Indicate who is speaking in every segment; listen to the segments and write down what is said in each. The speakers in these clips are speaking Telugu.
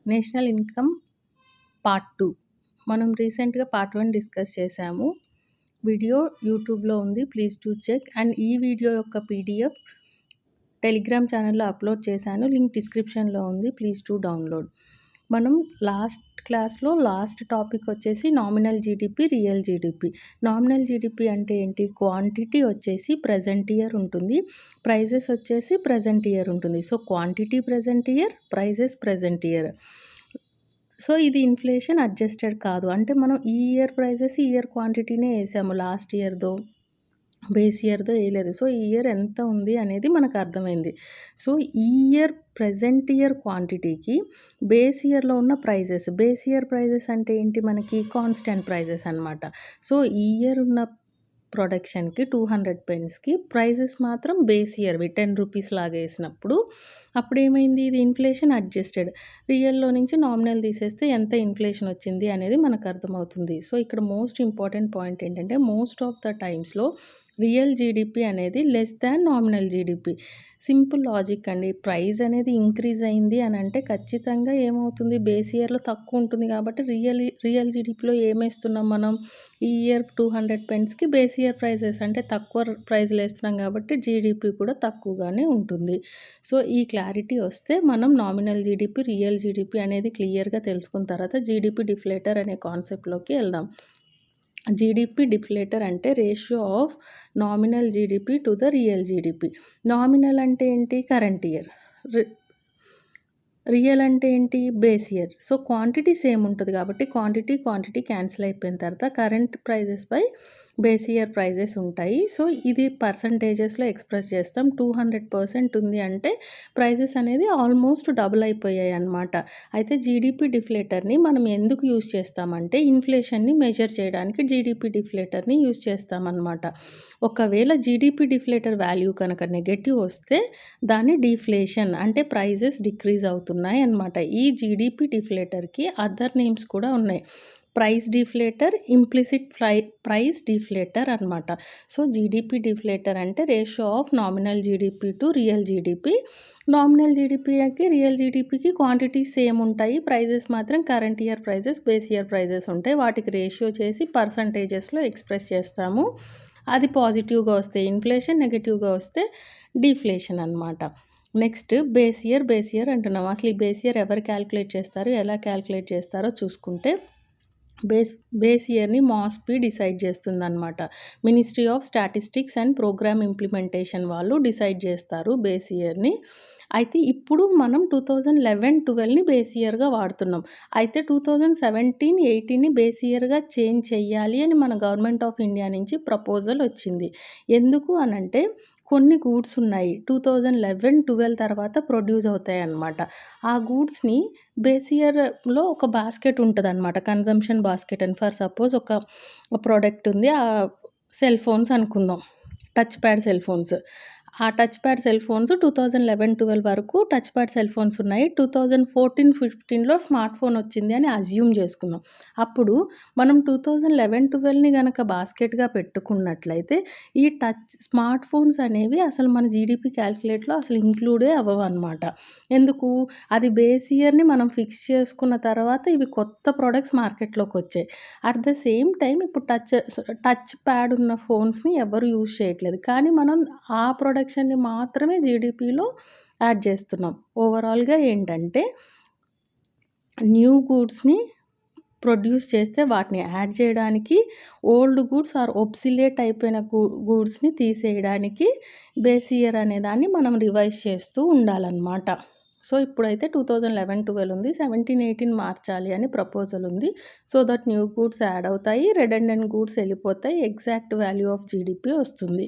Speaker 1: నేషనల్ ఇన్కమ్ పార్ట్ 2 మనం రీసెంట్‌గా పార్ట్ 1 డిస్కస్ చేశాము. వీడియో యూట్యూబ్‌లో ఉంది. Please do check. అండ్ ఈ వీడియో యొక్క పీడీఎఫ్ టెలిగ్రామ్ ఛానెల్‌లో అప్లోడ్ చేశాను. లింక్ డిస్క్రిప్షన్‌లో ఉంది. Please do download. మనం లాస్ట్ టాపిక్ వచ్చేసి nominal GDP, real GDP. Nominal GDP అంటే ఏంటి? క్వాంటిటీ వచ్చేసి ప్రెజెంట్ ఇయర్ ఉంటుంది. ప్రైజెస్ వచ్చేసి ప్రెజెంట్ ఇయర్ ఉంటుంది. So quantity present year, prices present year. So ఇది ఇన్ఫ్లేషన్ అడ్జస్టెడ్ కాదు. అంటే మనం ఈ ఇయర్ ప్రైజెస్, ఈ ఇయర్ క్వాంటిటీనే వేసాము. లాస్ట్ ఇయర్‌దో, బేస్ ఇయర్‌దో వేయలేదు. సో ఈ ఇయర్ ఎంత ఉంది అనేది మనకు అర్థమైంది. సో ఈ ఇయర్ ప్రెజెంట్ ఇయర్ క్వాంటిటీకి బేస్ ఇయర్‌లో ఉన్న ప్రైజెస్, బేస్ ఇయర్ ప్రైజెస్ అంటే ఏంటి? మనకి కాన్స్టెంట్ ప్రైజెస్ అనమాట. సో ఈ ఇయర్ ఉన్న ప్రొడక్షన్‌కి 200 పెన్స్‌కి ప్రైజెస్ మాత్రం బేస్ ఇయర్‌వి 10 రూపీస్ లాగా వేసినప్పుడు అప్పుడేమైంది? ఇది ఇన్ఫ్లేషన్ అడ్జస్టెడ్. రియల్‌లో నుంచి నామినల్ తీసేస్తే ఎంత ఇన్ఫ్లేషన్ వచ్చింది అనేది మనకు అర్థమవుతుంది. సో ఇక్కడ మోస్ట్ ఇంపార్టెంట్ పాయింట్ ఏంటంటే, మోస్ట్ ఆఫ్ ద టైమ్స్‌లో రియల్ జీడీపీ అనేది less than nominal GDP. Simple logic అండి. ప్రైస్ అనేది ఇంక్రీజ్ అయింది అని అంటే ఖచ్చితంగా ఏమవుతుంది? బేస్ ఇయర్‌లో తక్కువ ఉంటుంది కాబట్టి రియల్ జీడీపీలో ఏమేస్తున్నాం మనం? ఈ ఇయర్ 200 పెన్స్‌కి బేస్ ఇయర్ ప్రైజెస్ అంటే తక్కువ ప్రైజ్‌లో వేస్తున్నాం కాబట్టి జీడీపీ కూడా తక్కువగానే ఉంటుంది. సో ఈ క్లారిటీ వస్తే మనం నామినల్ జీడీపీ, రియల్ జీడీపీ అనేది క్లియర్‌గా తెలుసుకున్న తర్వాత జీడీపీ డిఫ్లేటర్ అనే కాన్సెప్ట్‌లోకి వెళ్దాం. జీడీపీ డిఫ్లేటర్ అంటే ratio of nominal GDP to the real GDP. నామినల్ అంటే ఏంటి? Current year. రియల్ అంటే ఏంటి? Base year. So quantity same ఉంటుంది కాబట్టి క్వాంటిటీ క్యాన్సిల్ అయిపోయిన తర్వాత current prices by base year prices ఉంటాయి. సో ఇది పర్సంటేజెస్లో ఎక్స్ప్రెస్ చేస్తాం. 200% ఉంది అంటే ప్రైజెస్ అనేది ఆల్మోస్ట్ డబుల్ అయిపోయాయి అన్నమాట. అయితే జీడీపీ డిఫ్లేటర్ని మనం ఎందుకు యూజ్ చేస్తామంటే, ఇన్ఫ్లేషన్ని మెజర్ చేయడానికి జీడీపీ డిఫ్లేటర్ని యూజ్ చేస్తామన్నమాట. ఒకవేళ జీడీపీ డిఫ్లేటర్ వాల్యూ కనుక నెగెటివ్ వస్తే దాన్ని డీఫ్లేషన్ అంటే ప్రైజెస్ డిక్రీజ్ అవుతున్నాయి అన్నమాట. ఈ జీడీపీ డిఫ్లేటర్‌కి అదర్ నేమ్స్ కూడా ఉన్నాయి. Price deflator, implicit price deflator అన్నమాట. సో జీడీపీ డిఫ్లేటర్ అంటే ratio of nominal GDP to real GDP. Nominal జీడీపీకి, రియల్ జీడీపీకి క్వాంటిటీస్ సేమ్ ఉంటాయి. ప్రైజెస్ మాత్రం current year prices, base year prices ఉంటాయి. వాటికి రేషియో చేసి పర్సంటేజెస్లో ఎక్స్ప్రెస్ చేస్తాము. అది పాజిటివ్‌గా వస్తే ఇన్ఫ్లేషన్, నెగెటివ్‌గా వస్తే డీఫ్లేషన్ అన్నమాట. నెక్స్ట్ బేస్ ఇయర్ అంటున్నాం. అసలు ఈ బేస్ ఇయర్ ఎవరు క్యాలిక్యులేట్ చేస్తారు? ఎలా క్యాలిక్యులేట్ చేస్తారో చూసుకుంటే, బేస్ ఇయర్‌ని MOSPI డిసైడ్ చేస్తుందన్నమాట. Ministry of statistics and programme implementation వాళ్ళు డిసైడ్ చేస్తారు బేస్ ఇయర్‌ని. అయితే ఇప్పుడు మనం 2011-12ని బేస్ ఇయర్‌గా వాడుతున్నాం. అయితే 2017-18ని బేస్ ఇయర్‌గా చేంజ్ చెయ్యాలి అని మన గవర్నమెంట్ ఆఫ్ ఇండియా నుంచి ప్రపోజల్ వచ్చింది. ఎందుకు అనంటే, కొన్ని గూడ్స్ ఉన్నాయి 2011-12 తర్వాత ప్రొడ్యూస్ అవుతాయన్నమాట. ఆ గూడ్స్‌ని బేస్ ఇయర్‌లో ఒక బాస్కెట్ ఉంటదన్నమాట. కన్జంప్షన్ బాస్కెట్ అని. ఫర్ సపోజ్ ఒక ప్రొడక్ట్ ఉంది. సెల్ ఫోన్స్ అనుకుందాం. Touch pad cell phones. ఆ టచ్ ప్యాడ్ సెల్ ఫోన్స్ 2011-12 వరకు టచ్ ప్యాడ్ సెల్ ఫోన్స్ ఉన్నాయి. 2014-15లో స్మార్ట్ ఫోన్ వచ్చింది అని అజ్యూమ్ చేసుకుందాం. అప్పుడు మనం 2011-12ని గనక బాస్కెట్‌గా పెట్టుకున్నట్లయితే ఈ స్మార్ట్ ఫోన్స్ అనేవి అసలు మన జీడీపీ క్యాలిక్యులేట్‌లో అసలు ఇంక్లూడే అవ్వవన్నమాట. ఎందుకు? అది బేస్ ఇయర్‌ని మనం ఫిక్స్ చేసుకున్న తర్వాత ఇవి కొత్త ప్రొడక్ట్స్ మార్కెట్‌లోకి వచ్చాయి. అట్ ద సేమ్ టైమ్ ఇప్పుడు టచ్ ప్యాడ్ ఉన్న ఫోన్స్‌ని ఎవరు యూజ్ చేయట్లేదు. కానీ మనం ఆ ప్రొడక్షన్‌ని మాత్రమే జీడీపీలో యాడ్ చేస్తున్నాం. ఓవరాల్‌గా ఏంటంటే, న్యూ గూడ్స్‌ని ప్రొడ్యూస్ చేస్తే వాటిని యాడ్ చేయడానికి, ఓల్డ్ గూడ్స్ ఆర్ ఒబ్సిలేట్ అయిపోయిన గూడ్స్‌ని తీసేయడానికి బేస్ ఇయర్ అనే దాన్ని మనం రివైజ్ చేస్తూ ఉండాలన్నమాట. సో ఇప్పుడైతే 2011-12 ఉంది. 17-18 మార్చాలి అని ప్రపోజల్ ఉంది. So that new goods add అవుతాయి. రెడెండెంట్ గూడ్స్ వెళ్ళిపోతాయి. ఎగ్జాక్ట్ వాల్యూ ఆఫ్ జీడీపీ వస్తుంది.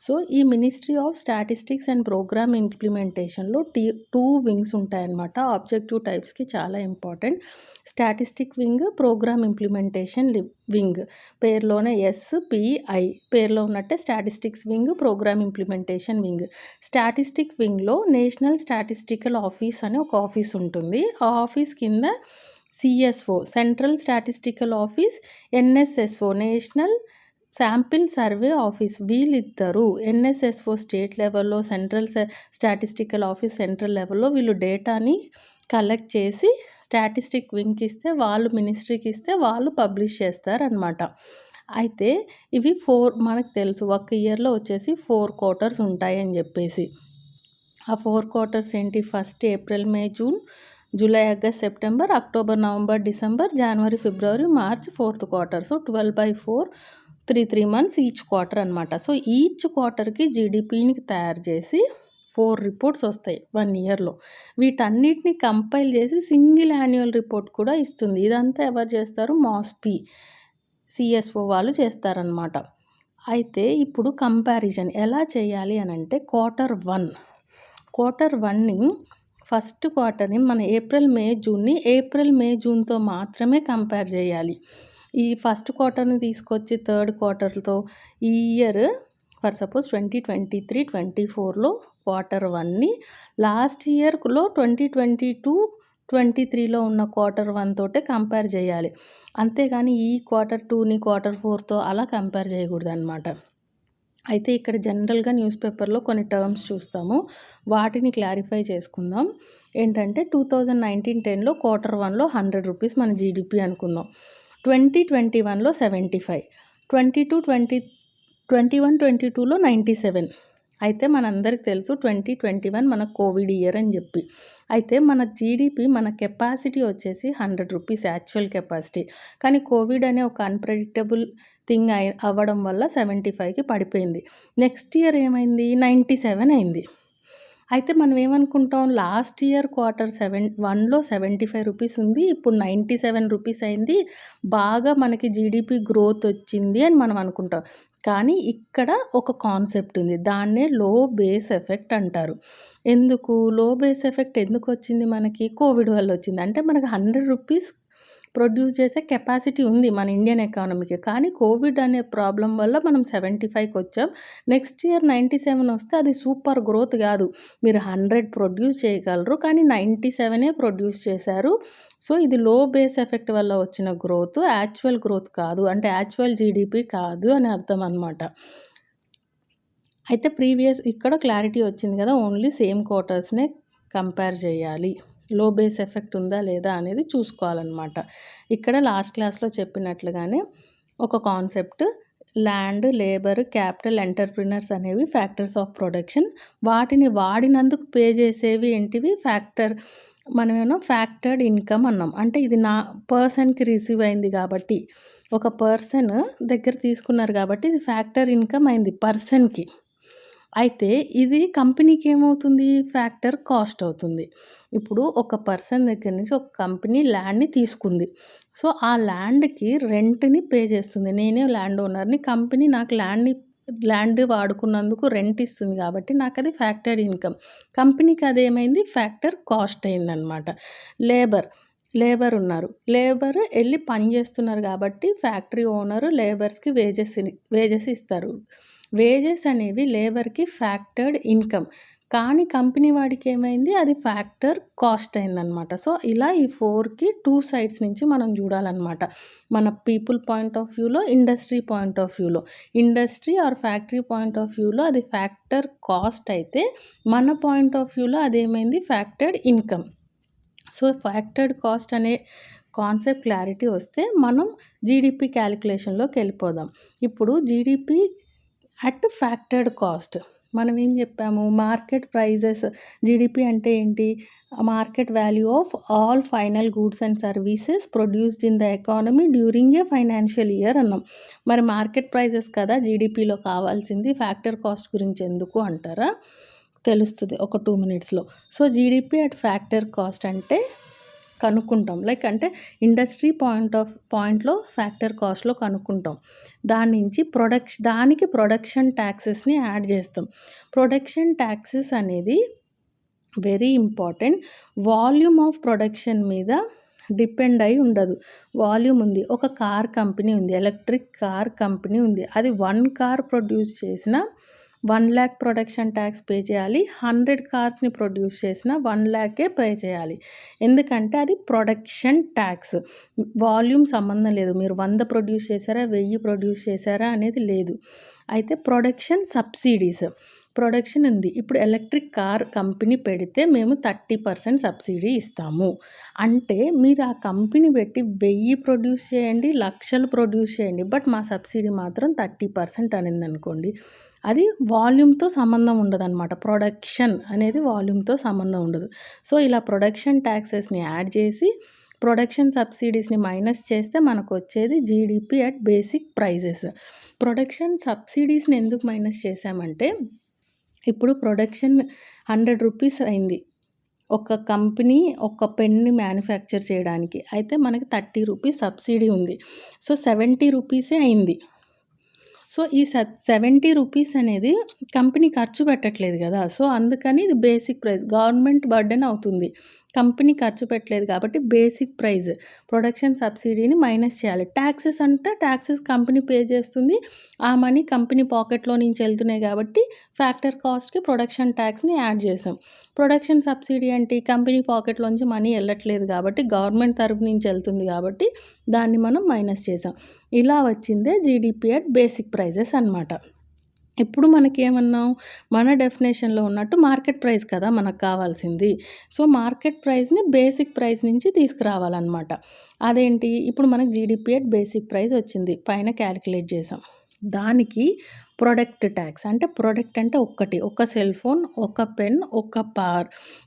Speaker 1: సో ఈ ministry of statistics and programme ఇంప్లిమెంటేషన్‌లో 2 వింగ్స్ ఉంటాయన్నమాట. ఆబ్జెక్టివ్ టైప్స్‌కి చాలా important. Statistic wing, programme implementation wing. పేరులోనే SPI పేరులో ఉన్నట్టే statistics wing, programme implementation wing. Statistic వింగ్‌లో నేషనల్ స్టాటిస్టికల్ ఆఫీస్ అని ఒక ఆఫీస్ ఉంటుంది. ఆ ఆఫీస్ కింద CSO central statistical office, NSSO national sample survey office వీళ్ళిద్దరూ NSSO స్టేట్ లెవెల్‌లో, సెంట్రల్ స్టాటిస్టికల్ ఆఫీస్ సెంట్రల్ లెవెల్‌లో వీళ్ళు డేటాని కలెక్ట్ చేసి స్టాటిస్టిక్ వింగ్‌కి ఇస్తే వాళ్ళు మినిస్ట్రీకి ఇస్తే వాళ్ళు పబ్లిష్ చేస్తారనమాట. అయితే ఇవి మనకు తెలుసు ఒక ఇయర్‌లో వచ్చేసి 4 క్వార్టర్స్ ఉంటాయని చెప్పేసి. ఆ 4 క్వార్టర్స్ ఏంటి? First April, May, June, July, August, September, October, November, December, జనవరి, ఫిబ్రవరి, March 4th quarter. So 12/4 3 months each quarter అనమాట. సో ఈచ్ క్వార్టర్‌కి జీడీపీని తయారు చేసి 4 రిపోర్ట్స్ వస్తాయి 1 ఇయర్‌లో. వీటన్నిటిని కంపైల్ చేసి సింగిల్ యాన్యువల్ రిపోర్ట్ కూడా ఇస్తుంది. ఇదంతా ఎవరు చేస్తారు? మాస్పీ, సిఎస్ఓ వాళ్ళు చేస్తారనమాట. అయితే ఇప్పుడు కంపారిజన్ ఎలా చేయాలి అనంటే క్వార్టర్ 1ని ఫస్ట్ క్వార్టర్‌ని మన ఏప్రిల్, మే, జూన్‌తో మాత్రమే కంపేర్ చేయాలి. ఈ ఫస్ట్ క్వార్టర్‌ని తీసుకొచ్చి థర్డ్ క్వార్టర్‌తో ఈ ఇయర్ ఫర్ సపోజ్ 2023, 24లో క్వార్టర్ 1ని లాస్ట్ ఇయర్‌లో 2022, 23లో ఉన్న క్వార్టర్ 1 తోటే కంపేర్ చేయాలి. అంతేగాని ఈ క్వార్టర్ 2ని క్వార్టర్ 4తో అలా కంపేర్ చేయకూడదనమాట. అయితే ఇక్కడ జనరల్‌గా న్యూస్ పేపర్‌లో కొన్ని టర్మ్స్ చూస్తాము. వాటిని క్లారిఫై చేసుకుందాం. ఏంటంటే 2019-10లో క్వార్టర్ 1లో ₹100 మన జీడీపీ అనుకుందాం. 2021లో 75, 21-22లో 97. అయితే మనందరికి తెలుసు 2021 మన కోవిడ్ ఇయర్ అని చెప్పి. అయితే మన జీడీపీ మన కెపాసిటీ వచ్చేసి ₹100 యాక్చువల్ కెపాసిటీ. కానీ కోవిడ్ అనే ఒక అన్‌ప్రెడిక్టబుల్ థింగ్ అవ్వడం వల్ల 75కి పడిపోయింది. నెక్స్ట్ ఇయర్ ఏమైంది? 97 అయింది. అయితే మనం ఏమనుకుంటాం? లాస్ట్ ఇయర్ క్వార్టర్ 1లో ₹75 ఉంది. ఇప్పుడు ₹97 అయింది. బాగా మనకి జీడీపీ గ్రోత్ వచ్చింది అని మనం అనుకుంటాం. కానీ ఇక్కడ ఒక కాన్సెప్ట్ ఉంది. దాన్నే లో బేస్ ఎఫెక్ట్ అంటారు. ఎందుకు? లో బేస్ ఎఫెక్ట్ ఎందుకొచ్చింది మనకి? కోవిడ్ వల్ల వచ్చింది. అంటే మనకు ₹100 ప్రొడ్యూస్ చేసే కెపాసిటీ ఉంది మన ఇండియన్ ఎకానమీకి. కానీ కోవిడ్ అనే ప్రాబ్లమ్ వల్ల మనం 75కి వచ్చాం. నెక్స్ట్ ఇయర్ 97 వస్తే అది సూపర్ గ్రోత్ కాదు. మీరు 100 ప్రొడ్యూస్ చేయగలరు. కానీ 97 ప్రొడ్యూస్ చేశారు. సో ఇది లో బేస్ ఎఫెక్ట్ వల్ల వచ్చిన గ్రోత్, యాక్చువల్ గ్రోత్ కాదు. అంటే యాక్చువల్ జీడీపీ కాదు అని అర్థం అనమాట. అయితే ఇక్కడ క్లారిటీ వచ్చింది కదా! ఓన్లీ సేమ్ క్వార్టర్స్‌నే కంపేర్ చేయాలి. లో బేస్ ఎఫెక్ట్ ఉందా లేదా అనేది చూసుకోవాలన్నమాట. ఇక్కడ లాస్ట్ క్లాస్‌లో చెప్పినట్లుగానే ఒక concept land, labour, capital, entrepreneurs అనేవి ఫ్యాక్టర్స్ ఆఫ్ ప్రొడక్షన్. వాటిని వాడినందుకు పే చేసేవి ఏంటివి? మనమేమో ఫ్యాక్టర్డ్ ఇన్కమ్ అన్నాం. అంటే ఇది నా పర్సన్‌కి రిసీవ్ అయింది కాబట్టి, ఒక పర్సన్ దగ్గర తీసుకున్నారు కాబట్టి ఇది ఫ్యాక్టర్ ఇన్కమ్ అయింది పర్సన్‌కి. అయితే ఇది కంపెనీకి ఏమవుతుంది? ఫ్యాక్టర్ కాస్ట్ అవుతుంది. ఇప్పుడు ఒక పర్సన్ దగ్గర నుంచి ఒక కంపెనీ ల్యాండ్‌ని తీసుకుంది. సో ఆ ల్యాండ్‌కి రెంట్‌ని పే చేస్తుంది. నేనే ల్యాండ్ ఓనర్‌ని. కంపెనీ నాకు ల్యాండ్ వాడుకున్నందుకు రెంట్ ఇస్తుంది కాబట్టి నాకది ఫ్యాక్టర్డ్ ఇన్కమ్. కంపెనీకి అదేమైంది? ఫ్యాక్టర్ కాస్ట్ అయిందనమాట. లేబర్ ఉన్నారు. లేబర్ ఎళ్లి పని చేస్తున్నారు కాబట్టి ఫ్యాక్టరీ ఓనరు లేబర్స్‌కి వేజెస్ ఇస్తారు. వేజెస్ అనేవి లేబర్‌కి ఫ్యాక్టర్డ్ ఇన్కమ్. కానీ కంపెనీ వాడికి ఏమైంది? అది ఫ్యాక్టర్ కాస్ట్ అయిందనమాట. సో ఇలా ఈ 4కి 2 సైడ్స్ నుంచి మనం చూడాలన్నమాట. మన పీపుల్ పాయింట్ ఆఫ్ వ్యూలో, ఇండస్ట్రీ పాయింట్ ఆఫ్ వ్యూలో. Industry or factory point of వ్యూలో అది ఫ్యాక్టర్ కాస్ట్ అయితే, మన పాయింట్ ఆఫ్ వ్యూలో అదేమైంది? Factored income. So factored cost అనే కాన్సెప్ట్ క్లారిటీ వస్తే మనం జీడీపీ క్యాలిక్యులేషన్‌లోకి వెళ్ళిపోదాం. ఇప్పుడు జీడీపీ అట్ ఫ్యాక్టర్డ్ కాస్ట్. మనం ఏం చెప్పాము? Market prices. జీడీపీ అంటే ఏంటి? Market value of all final goods and services produced in the economy during a financial year అన్నాం. మరి మార్కెట్ ప్రైజెస్ కదా జీడీపీలో కావాల్సింది. ఫ్యాక్టర్ కాస్ట్ గురించి ఎందుకు అంటారా? తెలుస్తుంది ఒక 2 మినిట్స్‌లో. So GDP at factor cost అంటే కనుక్కుంటాం. అంటే ఇండస్ట్రీ పాయింట్లో ఫ్యాక్టర్ కాస్ట్‌లో కనుక్కుంటాం. దాని నుంచి దానికి ప్రొడక్షన్ ట్యాక్సెస్‌ని యాడ్ చేస్తాం. ప్రొడక్షన్ ట్యాక్సెస్ అనేది very important. Volume of production మీద డిపెండ్ అయి ఉండదు. వాల్యూమ్ ఉంది. ఒక కార్ కంపెనీ ఉంది. ఎలక్ట్రిక్ కార్ కంపెనీ ఉంది. అది 1 కార్ ప్రొడ్యూస్ చేసినా 1,00,000 ప్రొడక్షన్ ట్యాక్స్ పే చేయాలి. 100 కార్స్‌ని ప్రొడ్యూస్ చేసినా 1,00,000 పే చేయాలి. ఎందుకంటే అది ప్రొడక్షన్ ట్యాక్స్. వాల్యూమ్ సంబంధం లేదు. మీరు 100 ప్రొడ్యూస్ చేశారా, 1000 ప్రొడ్యూస్ చేశారా అనేది లేదు. అయితే ప్రొడక్షన్ సబ్సిడీస్. ప్రొడక్షన్ ఉంది. ఇప్పుడు ఎలక్ట్రిక్ కార్ కంపెనీ పెడితే మేము 30% సబ్సిడీ ఇస్తాము. అంటే మీరు ఆ కంపెనీ పెట్టి 1000 ప్రొడ్యూస్ చేయండి, లక్షలు ప్రొడ్యూస్ చేయండి. బట్ మా సబ్సిడీ మాత్రం 30% అనిందనుకోండి. అది వాల్యూమ్‌తో సంబంధం ఉండదనమాట. ప్రొడక్షన్ అనేది వాల్యూమ్‌తో సంబంధం ఉండదు. సో, ఇలా ప్రొడక్షన్ టాక్సెస్‌ని యాడ్ చేసి ప్రొడక్షన్ సబ్సిడీస్‌ని మైనస్ చేస్తే మనకొచ్చేది GDP at basic prices. Production సబ్సిడీస్‌ని ఎందుకు మైనస్ చేశామంటే, ఇప్పుడు ప్రొడక్షన్ ₹100 అయింది. ఒక కంపెనీ ఒక పెన్‌ని మ్యానుఫ్యాక్చర్ చేయడానికి. అయితే మనకి ₹30 సబ్సిడీ ఉంది. సో, ₹70 అయింది. సో, ఈ ₹70 అనేది కంపెనీ ఖర్చు పెట్టట్లేదు గదా! సో, అందుకని ఇది బేసిక్ ప్రైస్. గవర్నమెంట్ బర్డెన్ అవుతుంది. కంపెనీ ఖర్చు పెట్టలేదు కాబట్టి బేసిక్ ప్రైస్. ప్రొడక్షన్ సబ్సిడీని మైనస్ చేయాలి. టాక్సెస్ అంటే టాక్సెస్ కంపెనీ పే చేస్తుంది. ఆ మనీ కంపెనీ పాకెట్‌లో నుంచి వెళ్తున్నాయి కాబట్టి ఫ్యాక్టర్ కాస్ట్‌కి ప్రొడక్షన్ ట్యాక్స్‌ని యాడ్ చేసాం. ప్రొడక్షన్ సబ్సిడీ అంటే కంపెనీ పాకెట్‌లోంచి మనీ వెళ్ళట్లేదు కాబట్టి గవర్నమెంట్ తరపు నుంచి వెళ్తుంది కాబట్టి దాన్ని మనం మైనస్ చేసాం. ఇలా వచ్చిందే జీడీపీ అట్ బేసిక్ ప్రైజెస్ అనమాట. ఇప్పుడు మనకేమన్నాం, మన డెఫినేషన్‌లో ఉన్నట్టు మార్కెట్ ప్రైస్ కదా మనకు కావాల్సింది. సో, మార్కెట్ ప్రైస్‌ని బేసిక్ ప్రైస్ నుంచి తీసుకురావాలనమాట. అదేంటి, ఇప్పుడు మనకు జీడీపీ అట్ బేసిక్ ప్రైస్ వచ్చింది. పైన క్యాలిక్యులేట్ చేసాం. దానికి ప్రొడక్ట్ ట్యాక్స్ అంటే ప్రొడక్ట్ అంటే ఒక్కటి. ఒక సెల్ ఫోన్, ఒక పెన్,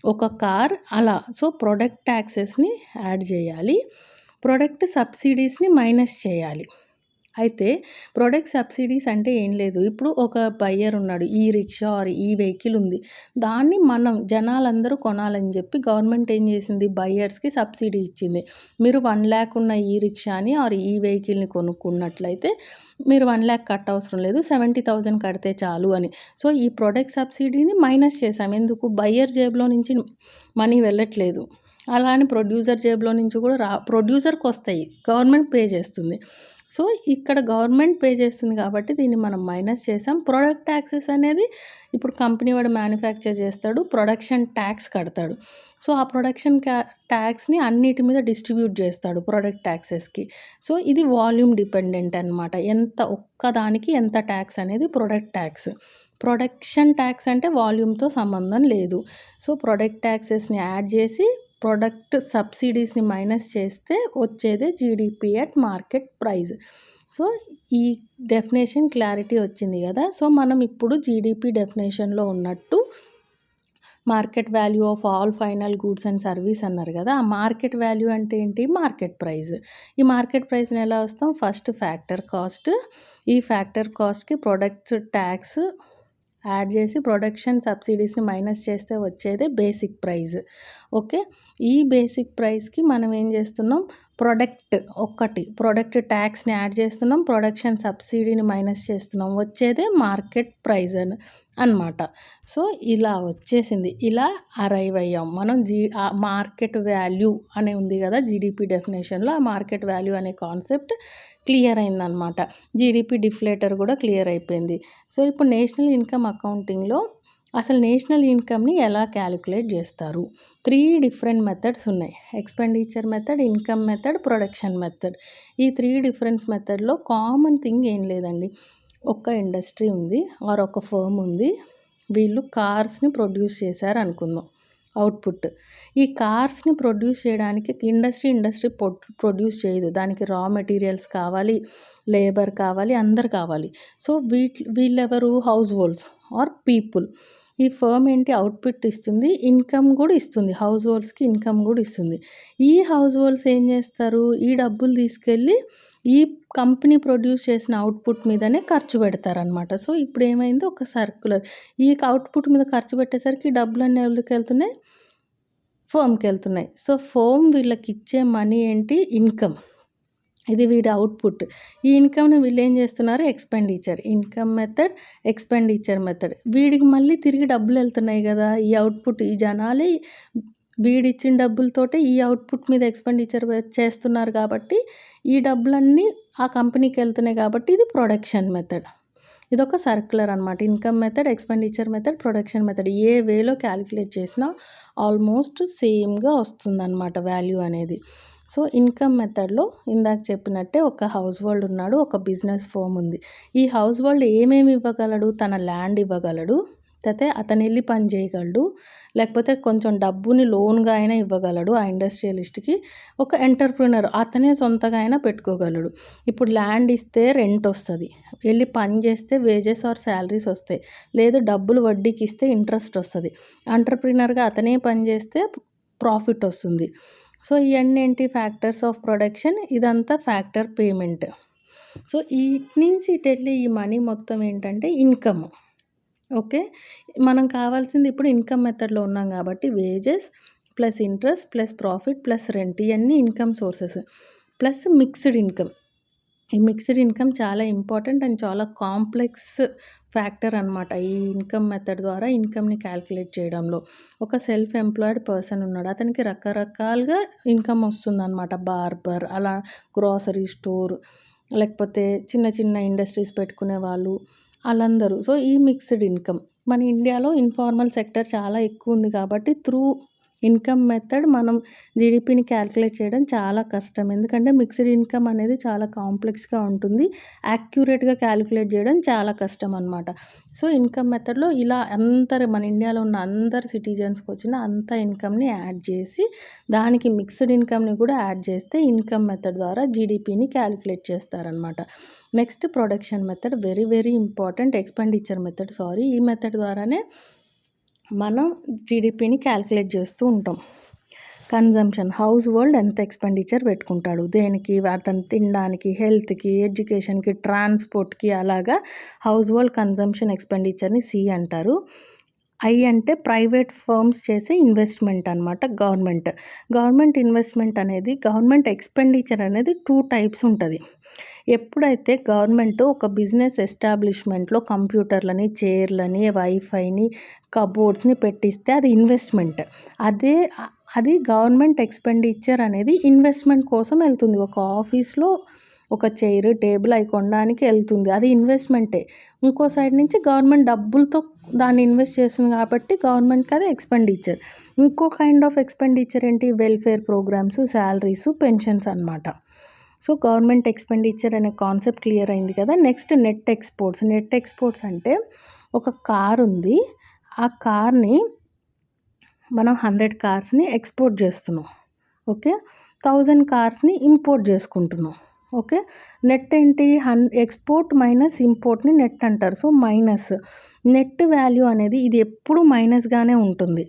Speaker 1: ఒక కార్ అలా. సో, ప్రొడక్ట్ ట్యాక్సెస్‌ని యాడ్ చేయాలి. ప్రొడక్ట్ సబ్సిడీస్‌ని మైనస్ చేయాలి. అయితే ప్రొడక్ట్ సబ్సిడీస్ అంటే ఏం లేదు. ఇప్పుడు ఒక బయ్యర్ ఉన్నాడు. ఈ రిక్షా ఆర్ ఈ వెహికల్ ఉంది. దాన్ని మనం జనాలందరూ కొనాలని చెప్పి గవర్నమెంట్ ఏం చేసింది, బయ్యర్స్‌కి సబ్సిడీ ఇచ్చింది. మీరు 1,00,000 ఉన్న ఈ రిక్షాని ఆర్ ఈ వెహికల్‌ని కొనుక్కున్నట్లయితే మీరు 1,00,000 కట్టవసరం లేదు. 70,000 కడితే చాలు అని. సో, ఈ ప్రొడక్ట్ సబ్సిడీని మైనస్ చేసాం. ఎందుకు, బయ్యర్ జేబులో నుంచి మనీ వెళ్ళట్లేదు. అలా అని ప్రొడ్యూసర్ జేబులో నుంచి కూడా ప్రొడ్యూసర్‌కొస్తాయి. గవర్నమెంట్ పే చేస్తుంది. సో, ఇక్కడ గవర్నమెంట్ పే చేస్తుంది కాబట్టి దీన్ని మనం మైనస్ చేసాం. ప్రొడక్ట్ ట్యాక్సెస్ అనేది ఇప్పుడు కంపెనీ వాడు మ్యానుఫ్యాక్చర్ చేస్తాడు. ప్రొడక్షన్ ట్యాక్స్ కడతాడు. సో, ఆ ప్రొడక్షన్ ట్యాక్స్‌ని అన్నిటి మీద డిస్ట్రిబ్యూట్ చేస్తాడు ప్రొడక్ట్ ట్యాక్సెస్‌కి. సో, ఇది వాల్యూమ్ డిపెండెంట్ అనమాట. ఒక్కదానికి ఎంత ట్యాక్స్ అనేది ప్రొడక్ట్ ట్యాక్స్. ప్రొడక్షన్ ట్యాక్స్ అంటే వాల్యూమ్‌తో సంబంధం లేదు. సో, ప్రొడక్ట్ ట్యాక్సెస్‌ని యాడ్ చేసి ప్రొడక్ట్ సబ్సిడీస్‌ని మైనస్ చేస్తే వచ్చేదే GDP at market price. So, ఈ డెఫినేషన్ క్లారిటీ వచ్చింది కదా! సో, మనం ఇప్పుడు జీడీపీ డెఫినేషన్‌లో ఉన్నట్టు market value of all final goods and service అన్నారు కదా! ఆ మార్కెట్ వాల్యూ అంటే ఏంటి, మార్కెట్ ప్రైస్. ఈ మార్కెట్ ప్రైస్‌ని ఎలా వస్తాం, ఫస్ట్ ఫ్యాక్టర్ కాస్ట్. ఈ ఫ్యాక్టర్ కాస్ట్‌కి ప్రొడక్ట్ ట్యాక్స్ యాడ్ చేసి ప్రొడక్షన్ సబ్సిడీస్‌ని మైనస్ చేస్తే వచ్చేదే బేసిక్ ప్రైస్. ఓకే. ఈ బేసిక్ ప్రైస్‌కి మనం ఏం చేస్తున్నాం, ప్రొడక్ట్ ట్యాక్స్‌ని యాడ్ చేస్తున్నాం. ప్రొడక్షన్ సబ్సిడీని మైనస్ చేస్తున్నాం. వచ్చేదే మార్కెట్ ప్రైస్ అనమాట. సో, ఇలా వచ్చేసింది. ఇలా అరైవ్ అయ్యాం మనం. మార్కెట్ వాల్యూ అని ఉంది కదా జీడీపీ డెఫినేషన్‌లో. ఆ మార్కెట్ వాల్యూ అనే కాన్సెప్ట్ క్లియర్ అయిందనమాట. జీడీపీ డిఫ్లేటర్ కూడా క్లియర్ అయిపోయింది. సో, ఇప్పుడు నేషనల్ ఇన్కమ్ అకౌంటింగ్‌లో అసలు నేషనల్ ఇన్కమ్‌ని ఎలా క్యాలిక్యులేట్ చేస్తారు? 3 డిఫరెంట్ మెథడ్స్ ఉన్నాయి. Expenditure method, income method, production method. ఈ 3 డిఫరెన్స్ మెథడ్‌లో కామన్ థింగ్ ఏం లేదండి. ఒక ఇండస్ట్రీ ఉంది ఆర్ ఒక ఫర్మ్ ఉంది. వీళ్ళు కార్స్‌ని ప్రొడ్యూస్ చేశారు అనుకుందాం. అవుట్‌పుట్. ఈ కార్స్‌ని ప్రొడ్యూస్ చేయడానికి ఇండస్ట్రీ ప్రొడ్యూస్ చేయదు. దానికి రా మెటీరియల్స్ కావాలి, లేబర్ కావాలి, అందరు కావాలి. సో, వీళ్ళెవరు, హౌస్ హోల్డ్స్ ఆర్ పీపుల్. ఈ ఫర్మ్ ఏంటి, అవుట్‌పుట్ ఇస్తుంది, ఇన్కమ్ కూడా ఇస్తుంది. హౌస్ హోల్డ్స్‌కి ఇన్కమ్ కూడా ఇస్తుంది. ఈ హౌస్ హోల్డ్స్ ఏం చేస్తారు, ఈ డబ్బులు తీసుకెళ్ళి ఈ కంపెనీ ప్రొడ్యూస్ చేసిన అవుట్‌పుట్ మీదనే ఖర్చు పెడతారనమాట. సో, ఇప్పుడు ఏమైంది, ఒక సర్క్యులర్. ఈ అవుట్‌పుట్ మీద ఖర్చు పెట్టేసరికి ఈ డబ్బులన్నీ ఎవరికెళ్తున్నాయి, ఫర్మ్‌కెళ్తున్నాయి. సో, ఫర్మ్ వీళ్ళకిచ్చే మనీ ఏంటి, ఇన్కమ్. ఇది వీడి అవుట్‌పుట్. ఈ ఇన్కమ్‌ని వీళ్ళేం చేస్తున్నారు, ఇన్కమ్ మెథడ్, ఎక్స్‌పెండిచర్ మెథడ్. వీడికి మళ్ళీ తిరిగి డబ్బులెళ్తున్నాయి గదా! ఈ అవుట్‌పుట్, ఈ జనాలే వీడిచ్చిన డబ్బులతోటే ఈ అవుట్‌పుట్ మీద ఎక్స్‌పెండిచర్ చేస్తున్నారు కాబట్టి, ఈ డబ్బులన్నీ ఆ కంపెనీకెళ్తున్నాయి కాబట్టి ఇది ప్రొడక్షన్ మెథడ్. ఇదొక సర్క్యులర్ అనమాట. Income method, expenditure method, production method. ఏ వేలో క్యాలిక్యులేట్ చేసినా ఆల్మోస్ట్ సేమ్‌గా వస్తుందనమాట వాల్యూ అనేది. సో, ఇన్కమ్ మెథడ్‌లో ఇందాక చెప్పినట్టే ఒక హౌస్ హోల్డ్ ఉన్నాడు, ఒక బిజినెస్ ఫర్మ్ ఉంది. ఈ హౌస్ హోల్డ్ ఏమేమి ఇవ్వగలడు, తన ల్యాండ్ ఇవ్వగలడు, అయితే అతను వెళ్ళి పని చేయగలడు, లేకపోతే కొంచెం డబ్బుని లోన్గా అయినా ఇవ్వగలడు ఆ ఇండస్ట్రియలిస్ట్కి. ఒక ఎంటర్‌ప్రెన్యూర్ అతనే సొంతగా అయినా పెట్టుకోగలడు. ఇప్పుడు ల్యాండ్ ఇస్తే రెంట్ వస్తుంది, వెళ్ళి పని చేస్తే వేజెస్ ఆర్ శాలరీస్ వస్తాయి, లేదు డబ్బులు వడ్డీకి ఇస్తే ఇంట్రెస్ట్ వస్తుంది. ఎంటర్‌ప్రెన్యూర్‌గా అతనే పని చేస్తే ప్రాఫిట్ వస్తుంది. సో ఇవన్నీ ఏంటి ఫ్యాక్టర్స్ ఆఫ్ ప్రొడక్షన్, ఇదంతా ఫ్యాక్టర్ పేమెంట్. సో ఇటు నుంచి ఇటు వెళ్ళే ఈ మనీ మొత్తం ఏంటంటే ఇన్కమ్. ఓకే, మనం కావాల్సింది ఇప్పుడు ఇన్కమ్ మెథడ్లో ఉన్నాం కాబట్టి wages plus interest plus profit plus rent, ఇవన్నీ income sources. Plus mixed income. ఈ మిక్స్డ్ ఇన్కమ్ చాలా ఇంపార్టెంట్ అండ్ చాలా కాంప్లెక్స్ ఫ్యాక్టర్ అనమాట. ఈ ఇన్కమ్ మెథడ్ ద్వారా ఇన్కమ్ని క్యాల్కులేట్ చేయడంలో ఒక సెల్ఫ్ ఎంప్లాయిడ్ పర్సన్ ఉన్నాడు, అతనికి రకరకాలుగా ఇన్కమ్ వస్తుందన్నమాట. బార్బర్, అలా గ్రోసరీ స్టోర్, లేకపోతే చిన్న చిన్న ఇండస్ట్రీస్ పెట్టుకునే వాళ్ళు, వాళ్ళందరూ. సో ఈ మిక్స్డ్ ఇన్కమ్ మన ఇండియాలో ఇన్ఫార్మల్ సెక్టర్ చాలా ఎక్కువ ఉంది కాబట్టి త్రూ ఇన్కమ్ మెథడ్ మనం జీడిపిని క్యాల్కులేట్ చేయడం చాలా కష్టం. ఎందుకంటే మిక్స్డ్ ఇన్కమ్ అనేది చాలా కాంప్లెక్స్గా ఉంటుంది, యాక్యురేట్గా క్యాల్కులేట్ చేయడం చాలా కష్టం అనమాట. సో ఇన్కమ్ మెథడ్లో ఇలా మన ఇండియాలో ఉన్న అందరు సిటిజన్స్కి వచ్చిన అంత ఇన్కమ్ని యాడ్ చేసి దానికి మిక్స్డ్ ఇన్కమ్ని కూడా యాడ్ చేస్తే ఇన్కమ్ మెథడ్ ద్వారా జీడిపిని క్యాల్కులేట్ చేస్తారనమాట. Next production method, very very important. Expenditure method, ఈ మెథడ్ ద్వారానే మనం జీడిపిని క్యాల్కులేట్ చేస్తూ ఉంటాం. కన్జంప్షన్, హౌస్ హోల్డ్ ఎంత ఎక్స్పెండిచర్ పెట్టుకుంటాడు దేనికి, అతను తినడానికి, హెల్త్కి, ఎడ్యుకేషన్కి, ట్రాన్స్పోర్ట్కి, అలాగా హౌస్ హోల్డ్ కన్జంప్షన్ ఎక్స్పెండిచర్ని సి అంటారు. ఐ అంటే ప్రైవేట్ ఫర్మ్స్ చేసే ఇన్వెస్ట్మెంట్ అనమాట. గవర్నమెంట్ ఇన్వెస్ట్మెంట్ అనేది, గవర్నమెంట్ ఎక్స్పెండిచర్ అనేది 2 టైప్స్ ఉంటుంది. ఎప్పుడైతే గవర్నమెంట్ ఒక బిజినెస్ ఎస్టాబ్లిష్మెంట్లో కంప్యూటర్లని, చైర్లని, వైఫైని, కబోర్డ్స్ని పెట్టిస్తే అది ఇన్వెస్ట్మెంట్. అది గవర్నమెంట్ ఎక్స్పెండిచర్ అనేది ఇన్వెస్ట్మెంట్ కోసం వెళ్తుంది. ఒక ఆఫీస్లో ఒక చైర్, టేబుల్ అవి కొనడానికి వెళ్తుంది, అది ఇన్వెస్ట్మెంటే. ఇంకో సైడ్ నుంచి గవర్నమెంట్ డబ్బులతో దాన్ని ఇన్వెస్ట్ చేస్తుంది కాబట్టి గవర్నమెంట్కి అది ఎక్స్పెండిచర్. ఇంకో కైండ్ ఆఫ్ ఎక్స్పెండిచర్ ఏంటి, వెల్ఫేర్ ప్రోగ్రామ్స్, శాలరీస్, పెన్షన్స్ అనమాట. సో గవర్నమెంట్ ఎక్స్పెండిచర్ అనే కాన్సెప్ట్ క్లియర్ అయింది కదా. నెక్స్ట్ నెట్ ఎక్స్పోర్ట్స్ అంటే ఒక కార్ ఉంది, ఆ కార్ని మనం 100 కార్స్ని ఎక్స్పోర్ట్ చేస్తున్నాం, ఓకే, 1000 కార్స్ని ఇంపోర్ట్ చేసుకుంటున్నాం, ఓకే. నెట్ ఏంటి, ఎక్స్పోర్ట్ మైనస్ ఇంపోర్ట్ని నెట్ అంటారు. సో మైనస్ నెట్ వాల్యూ అనేది ఇది ఎప్పుడు మైనస్గానే ఉంటుంది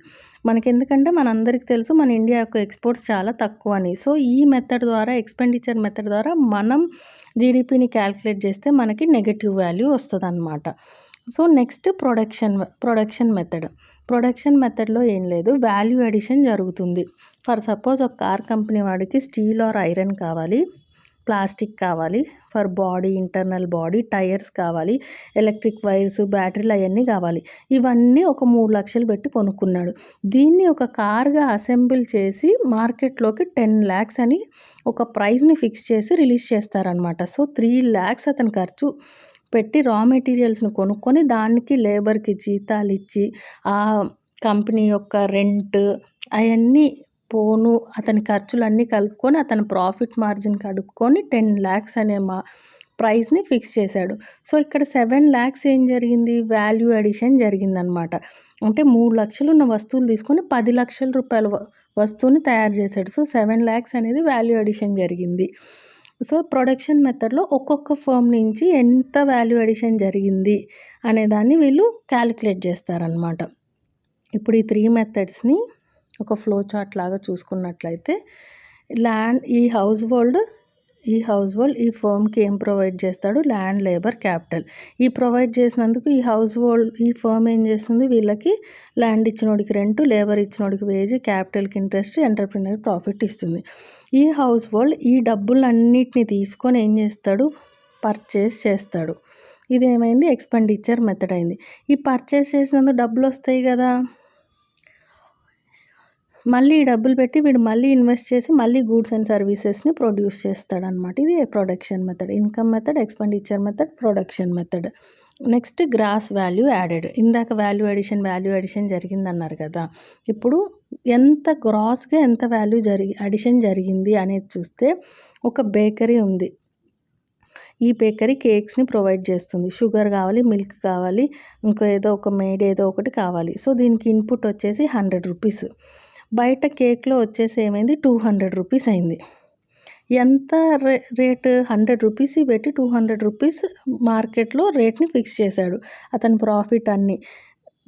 Speaker 1: మనకి. ఎందుకంటే మనందరికీ తెలుసు మన ఇండియా యొక్క ఎక్స్పోర్ట్స్ చాలా తక్కువ అని. సో ఈ మెథడ్ ద్వారా, ఎక్స్పెండిచర్ మెథడ్ ద్వారా మనం జీడిపిని క్యాల్కులేట్ చేస్తే మనకి నెగటివ్ వాల్యూ వస్తుంది అనమాట. సో నెక్స్ట్ ప్రొడక్షన్ మెథడ్లో ఏం లేదు, వాల్యూ అడిషన్ జరుగుతుంది. ఫర్ సపోజ్ ఒక కార్ కంపెనీ వాడికి స్టీల్ ఆర్ ఐరన్ కావాలి, ప్లాస్టిక్ కావాలి, for body, internal body, tyres కావాలి, ఎలక్ట్రిక్ వైర్స్, బ్యాటరీలు అవన్నీ కావాలి. ఇవన్నీ ఒక 3 లక్షలు పెట్టి కొనుక్కున్నాడు. దీన్ని ఒక కార్గా అసెంబుల్ చేసి మార్కెట్లోకి 10 lakhs అని ఒక ప్రైస్ని ఫిక్స్ చేసి రిలీజ్ చేస్తారనమాట. సో 3 lakhs అతను ఖర్చు పెట్టి రా మెటీరియల్స్ని కొనుక్కొని దానికి లేబర్కి జీతాలు ఇచ్చి ఆ కంపెనీ యొక్క రెంట్ అవన్నీ పోను అతని ఖర్చులన్నీ కలుపుకొని అతని ప్రాఫిట్ మార్జిన్ కలుపుకొని 10 lakhs అనే ప్రైస్ని ఫిక్స్ చేశాడు. సో ఇక్కడ 7 lakhs ఏం జరిగింది, వాల్యూ అడిషన్ జరిగిందనమాట. అంటే 3 లక్షలు ఉన్న వస్తువులు తీసుకొని 10 లక్షల రూపాయల వస్తువుని తయారు చేశాడు. సో 7 lakhs అనేది వాల్యూ అడిషన్ జరిగింది. సో ప్రొడక్షన్ మెథడ్లో ఒక్కొక్క ఫర్మ్ నుంచి ఎంత వాల్యూ అడిషన్ జరిగింది అనేదాన్ని వీళ్ళు క్యాలిక్యులేట్ చేస్తారనమాట. ఇప్పుడు ఈ 3 మెథడ్స్ని ఒక ఫ్లో చార్ట్ లాగా చూసుకున్నట్లయితే, ఈ హౌస్ హోల్డ్ ఈ ఫర్మ్కి ఏం ప్రొవైడ్ చేస్తాడు, ల్యాండ్, లేబర్, క్యాపిటల్. ఈ ప్రొవైడ్ చేసినందుకు ఈ ఫర్మ్ ఏం చేస్తుంది, వీళ్ళకి ల్యాండ్ ఇచ్చినోడికి రెంట్, లేబర్ ఇచ్చినోడికి వేజ్, క్యాపిటల్కి ఇంట్రెస్ట్, ఎంటర్‌ప్రెన్యూర్ ప్రాఫిట్ ఇస్తుంది. ఈ హౌస్ హోల్డ్ ఈ డబ్బులన్నిటిని తీసుకొని ఏం చేస్తాడు, పర్చేస్ చేస్తాడు. ఇదేమైంది, ఎక్స్పెండిచర్ మెథడ్ అయింది. ఈ పర్చేస్ చేసినందుకు డబ్బులు వస్తాయి కదా, మళ్ళీ ఈ డబ్బులు పెట్టి వీడు మళ్ళీ ఇన్వెస్ట్ చేసి మళ్ళీ గూడ్స్ అండ్ సర్వీసెస్ని ప్రొడ్యూస్ చేస్తాడనమాట. ఇది production method. Income method, expenditure method, production method. Next gross value added. ఇందాక వాల్యూ అడిషన్ జరిగిందన్నారు కదా, ఇప్పుడు ఎంత గ్రాస్గా ఎంత వాల్యూ అడిషన్ జరిగింది అనేది చూస్తే, ఒక బేకరీ ఉంది. ఈ బేకరీ కేక్స్‌ని ప్రొవైడ్ చేస్తుంది. షుగర్ కావాలి, మిల్క్ కావాలి, ఇంకో ఏదో ఒక మేడ్ ఏదో ఒకటి కావాలి. సో, దీనికి ఇన్‌పుట్ వచ్చేసి రూ. 100. బయట కేక్‌లో వచ్చేసి ఏమైంది రూ. 200 అయింది. ఎంత రేట్ రూ. 100 పెట్టి రూ. 200 మార్కెట్‌లో రేట్‌ని ఫిక్స్ చేశాడు. అతని ప్రాఫిట్ అన్నీ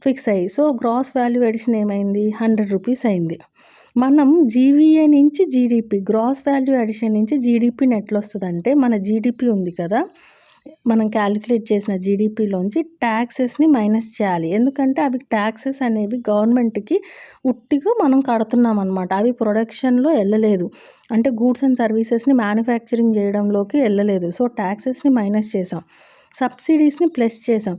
Speaker 1: ఫిక్స్ అయ్యి. సో, గ్రాస్ వాల్యూ అడిషన్ ఏమైంది రూ. 100 అయింది. మనం జీవీఏ నుంచి జీడీపీ గ్రాస్ వాల్యూ అడిషన్ నుంచి జీడీపీని ఎట్లొస్తదంటే, మన జీడీపీ ఉంది కదా! మనం క్యాలిక్యులేట్ చేసిన జీడీపీలోంచి ట్యాక్సెస్‌ని మైనస్ చేయాలి. ఎందుకంటే అవి ట్యాక్సెస్ అనేవి గవర్నమెంట్‌కి ఉట్టిగా మనం కడుతున్నామనమాట. అవి ప్రొడక్షన్‌లో ఎళ్ళలేదు. అంటే గూడ్స్ అండ్ సర్వీసెస్‌ని మ్యానుఫ్యాక్చరింగ్ చేయడంలోకి ఎళ్ళలేదు. సో, ట్యాక్సెస్‌ని మైనస్ చేసాం. సబ్సిడీస్‌ని ప్లస్ చేసాం.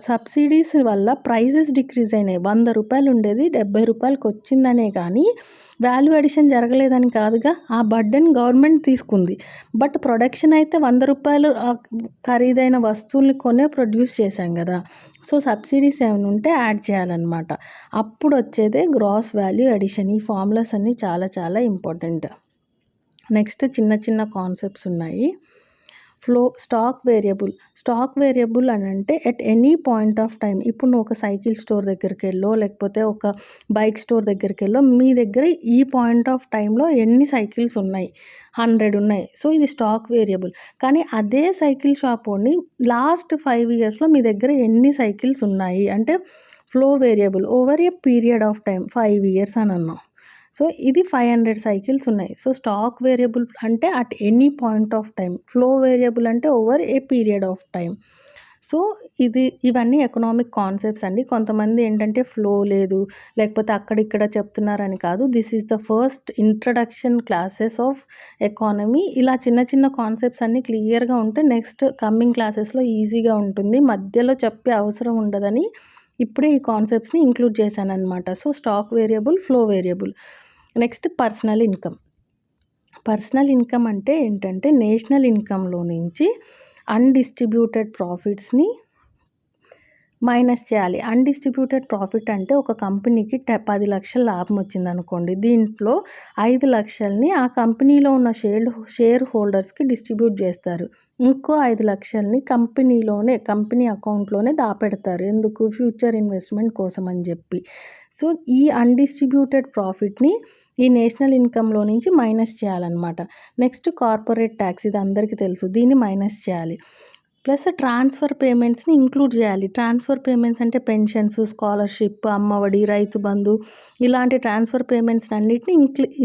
Speaker 1: సబ్సిడీస్ వల్ల ప్రైజెస్ డిక్రీజ్ అయినాయి. రూ. 100 ఉండేది రూ. 70కి వచ్చిందనే కానీ వాల్యూ అడిషన్ జరగలేదని కాదుగా. ఆ బర్డెన్ గవర్నమెంట్ తీసుకుంది. బట్ ప్రొడక్షన్ అయితే రూ. 100 ఖరీదైన వస్తువుల్ని కొనే ప్రొడ్యూస్ చేశాం కదా! సో, సబ్సిడీస్ ఏమైనా ఉంటే యాడ్ చేయాలన్నమాట. అప్పుడు వచ్చేదే గ్రాస్ వాల్యూ అడిషన్. ఈ ఫార్ములాస్ అన్నీ చాలా చాలా ఇంపార్టెంట్. నెక్స్ట్ చిన్న చిన్న కాన్సెప్ట్స్ ఉన్నాయి. స్టాక్ వేరియబుల్ అని అంటే at any point of time. ఇప్పుడు నువ్వు ఒక సైకిల్ స్టోర్ దగ్గరికెళ్ళో, లేకపోతే ఒక బైక్ స్టోర్ దగ్గరికెళ్ళో, మీ దగ్గర ఈ పాయింట్ ఆఫ్ టైంలో ఎన్ని సైకిల్స్ ఉన్నాయి, 100 ఉన్నాయి. సో, ఇది స్టాక్ వేరియబుల్. కానీ అదే సైకిల్ షాపోని లాస్ట్ 5 ఇయర్స్‌లో మీ దగ్గర ఎన్ని సైకిల్స్ ఉన్నాయి అంటే flow variable over a period of time 5 years అని అన్నాం. సో, ఇది 500 సైకిల్స్ ఉన్నాయి. సో, స్టాక్ వేరియబుల్ అంటే at any point of time. Flow variable అంటే over a period of time. So, ఇవన్నీ ఎకనామిక్ కాన్సెప్ట్స్ అండి. కొంతమంది ఏంటంటే ఫ్లో లేదు, లేకపోతే అక్కడిక్కడ చెప్తున్నారని కాదు. This is the first introduction classes of economy. ఇలా చిన్న చిన్న కాన్సెప్ట్స్ అన్నీ క్లియర్‌గా ఉంటే నెక్స్ట్ కమింగ్ క్లాసెస్‌లో ఈజీగా ఉంటుంది. మధ్యలో చెప్పే అవసరం ఉండదని ఇప్పుడే ఈ కాన్సెప్ట్స్‌ని ఇంక్లూడ్ చేశాననమాట. So, stock variable, flow variable. Next personal income అంటే ఏంటంటే నేషనల్ ఇన్కమ్‌లో నుంచి అన్‌డిస్ట్రిబ్యూటెడ్ ప్రాఫిట్స్‌ని మైనస్ చేయాలి. అన్‌డిస్ట్రిబ్యూటెడ్ ప్రాఫిట్ అంటే ఒక కంపెనీకి 10 లక్షల లాభం వచ్చిందనుకోండి. దీంట్లో 5 లక్షలని ఆ కంపెనీలో ఉన్న షేర్ హోల్డర్స్‌కి డిస్ట్రిబ్యూట్ చేస్తారు. ఇంకో 5 లక్షలని కంపెనీ అకౌంట్‌లోనే దాపెడతారు. ఎందుకు? ఫ్యూచర్ ఇన్వెస్ట్‌మెంట్ కోసం అని చెప్పి. సో, ఈ అన్‌డిస్ట్రిబ్యూటెడ్ ప్రాఫిట్‌ని ఈ నేషనల్ ఇన్కమ్‌లో నుంచి మైనస్ చేయాలన్నమాట. నెక్స్ట్ కార్పొరేట్ ట్యాక్స్, ఇది అందరికీ తెలుసు. దీన్ని మైనస్ చేయాలి. ప్లస్ ట్రాన్స్ఫర్ పేమెంట్స్‌ని ఇంక్లూడ్ చేయాలి. ట్రాన్స్ఫర్ పేమెంట్స్ అంటే పెన్షన్స్, స్కాలర్‌షిప్, అమ్మఒడి, రైతు బంధు ఇలాంటి ట్రాన్స్ఫర్ పేమెంట్స్ అన్నిటిని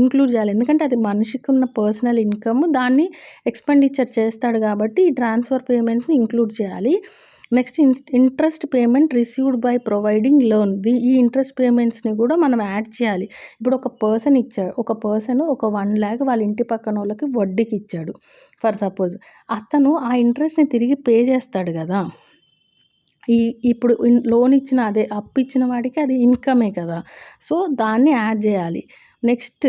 Speaker 1: ఇంక్లూడ్ చేయాలి. ఎందుకంటే అది మనిషికి ఉన్న పర్సనల్ ఇన్కమ్, దాన్ని ఎక్స్‌పెండిచర్ చేస్తాడు కాబట్టి ఈ ట్రాన్స్ఫర్ పేమెంట్స్‌ని ఇంక్లూడ్ చేయాలి. Next interest payment received by providing loan. ఈ ఇంట్రెస్ట్ పేమెంట్స్‌ని కూడా మనం యాడ్ చేయాలి. ఇప్పుడు ఒక పర్సన్ ఒక 1,00,000 వాళ్ళ ఇంటి పక్కనోళ్ళకి వడ్డీకి ఇచ్చాడు ఫర్ సపోజ్. అతను ఆ ఇంట్రెస్ట్‌ని తిరిగి పే చేస్తాడు కదా! ఇప్పుడు లోన్ ఇచ్చిన అప్పు ఇచ్చిన వాడికి అది ఇన్కమే కదా! సో, దాన్ని యాడ్ చేయాలి. నెక్స్ట్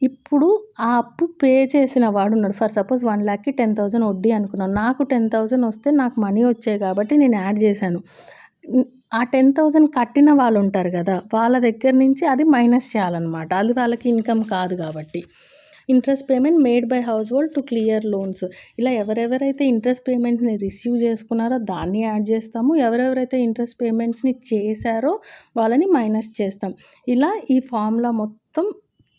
Speaker 1: ఇప్పుడు ఆ అప్పు పే చేసిన వాడున్నాడు. ఫర్ సపోజ్ 1,00,000కి 10,000 వడ్డీ అనుకున్నాను. నాకు 10,000 వస్తే నాకు మనీ వచ్చాయి కాబట్టి నేను యాడ్ చేశాను. ఆ 10,000 కట్టిన వాళ్ళుంటారు గదా! వాళ్ళ దగ్గర నుంచి అది మైనస్ చేయాలన్నమాట. అది వాళ్ళకి ఇన్కమ్ కాదు కాబట్టి. Interest payment made by house hold to clear loans. ఇలా ఎవరెవరైతే ఇంట్రెస్ట్ పేమెంట్‌ని రిసీవ్ చేసుకున్నారో దాన్ని యాడ్ చేస్తాము. ఎవరెవరైతే ఇంట్రెస్ట్ పేమెంట్స్‌ని చేశారో వాళ్ళని మైనస్ చేస్తాం. ఇలా ఈ ఫార్ములా మొత్తం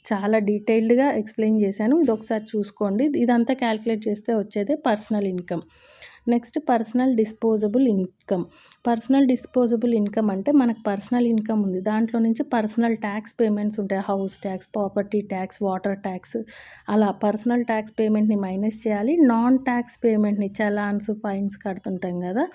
Speaker 1: చాలా డీటెయిల్డ్‌గా ఎక్స్‌ప్లెయిన్ చేశాను. ఇదొకసారి చూసుకోండి. ఇదంతా క్యాలిక్యులేట్ చేస్తే వచ్చేదే personal income. Next personal disposable income అంటే మనకు పర్సనల్ ఇన్కమ్ ఉంది. దాంట్లో నుంచి పర్సనల్ ట్యాక్స్ పేమెంట్స్ ఉంటాయి. House tax, property tax, water tax అలా పర్సనల్ ట్యాక్స్ పేమెంట్‌ని మైనస్ చేయాలి. నాన్ ట్యాక్స్ పేమెంట్‌ని చలాన్స్, ఫైన్స్ కడుతుంటాం కదా!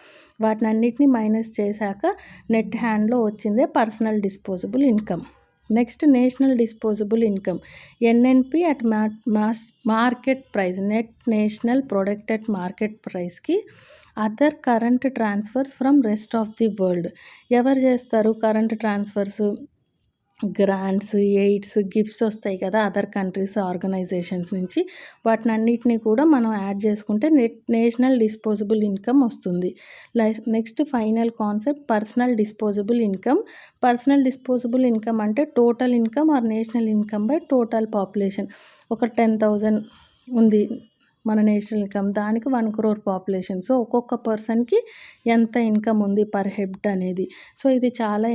Speaker 1: వాటినన్నిటిని మైనస్ చేశాక నెట్ హ్యాండ్‌లో వచ్చిందే personal disposable income. Next national disposable income NNP at market price. Net national product at market ప్రైస్కి other current transfers from rest of the world. ఎవరు చేస్తారు current transfers? Grants, AIDS, gifts వస్తాయి కదా అదర్ కంట్రీస్ ఆర్గనైజేషన్స్ నుంచి. వాటినన్నిటిని కూడా మనం యాడ్ చేసుకుంటే నేషనల్ డిస్పోజబుల్ ఇన్కమ్ వస్తుంది. Next final concept personal disposable income. Personal disposable income అంటే total income or national income by total population. ఒక 10,000 ఉంది మన నేషనల్ ఇన్కమ్. దానికి 1 crore పాపులేషన్. సో ఒక్కొక్క పర్సన్‌కి ఎంత ఇన్కమ్ ఉంది పర్ హెడ్ అనేది. సో ఇది చాలా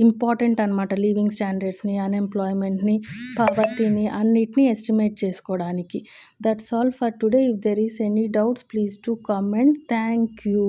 Speaker 1: ఇంపార్టెంట్ అనమాట. లివింగ్ స్టాండర్డ్స్‌ని, అన్‌ఎంప్లాయ్‌మెంట్‌ని, పావర్టీని అన్నిటిని ఎస్టిమేట్ చేసుకోవడానికి. That's all for today. If there is any doubts please do comment. Thank you.